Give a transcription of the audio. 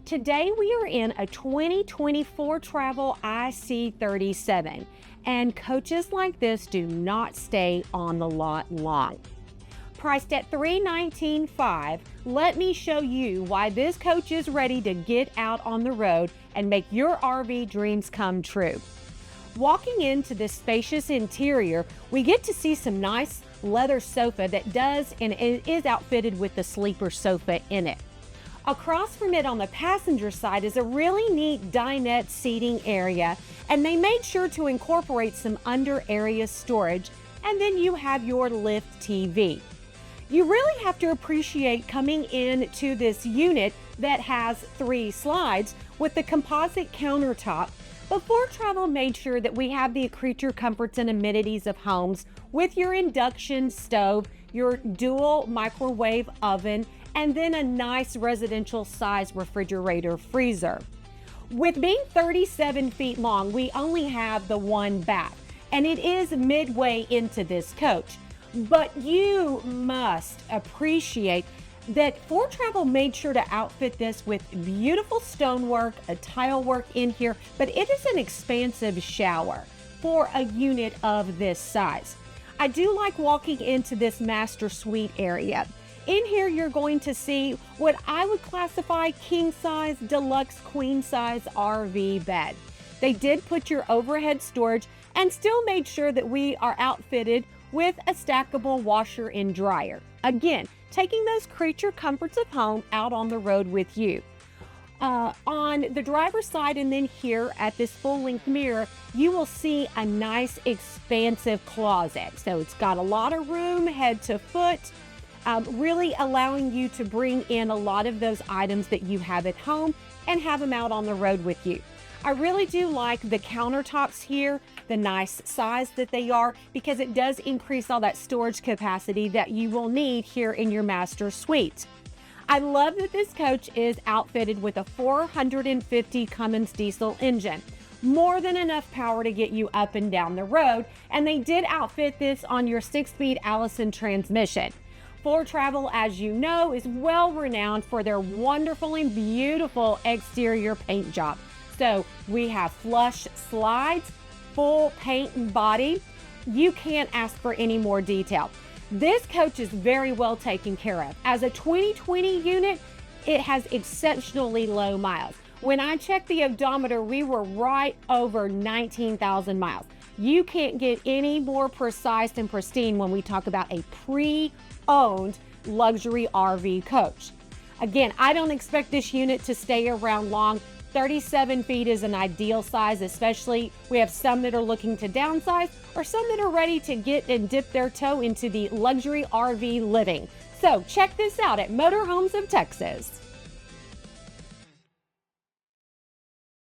Today we are in a 2020 Foretravel IC37, and coaches like this do not stay on the lot long. Priced at $319,500, let me show you why this coach is ready to get out on the road and make your RV dreams come true. Walking into this spacious interior, we get to see some nice leather sofa that does and is outfitted with the sleeper sofa in it. Across from it on the passenger side is a really neat dinette seating area, and they made sure to incorporate some under area storage, and then you have your lift TV. You really have to appreciate coming into this unit that has 3 slides with the composite countertop. But Foretravel made sure that we have the creature comforts and amenities of homes with your induction stove, your dual microwave oven, and then a nice residential size refrigerator freezer. With being 37 feet long, we only have the one bath, and it is midway into this coach. But you must appreciate that Foretravel made sure to outfit this with beautiful stonework, a tile work in here, but it is an expansive shower for a unit of this size. I do like walking into this master suite area. In here, you're going to see what I would classify king size, deluxe, queen size RV bed. They did put your overhead storage and still made sure that we are outfitted with a stackable washer and dryer. Again, taking those creature comforts of home out on the road with you. On the driver's side and then here at this full-length mirror, you will see a nice expansive closet. So it's got a lot of room head to foot, really allowing you to bring in a lot of those items that you have at home and have them out on the road with you. I really do like the countertops here, the nice size that they are, because it does increase all that storage capacity that you will need here in your master suite. I love that this coach is outfitted with a 450 Cummins diesel engine. More than enough power to get you up and down the road, and they did outfit this on your 6-speed Allison transmission. Foretravel, as you know, is well renowned for their wonderful and beautiful exterior paint job. So we have flush slides, full paint and body. You can't ask for any more detail. This coach is very well taken care of. As a 2020 unit, it has exceptionally low miles. When I checked the odometer, we were right over 19,000 miles. You can't get any more precise and pristine when we talk about a pre-owned luxury RV coach. Again, I don't expect this unit to stay around long. 37 feet is an ideal size, especially we have some that are looking to downsize or some that are ready to get and dip their toe into the luxury RV living. So check this out at Motorhomes of Texas.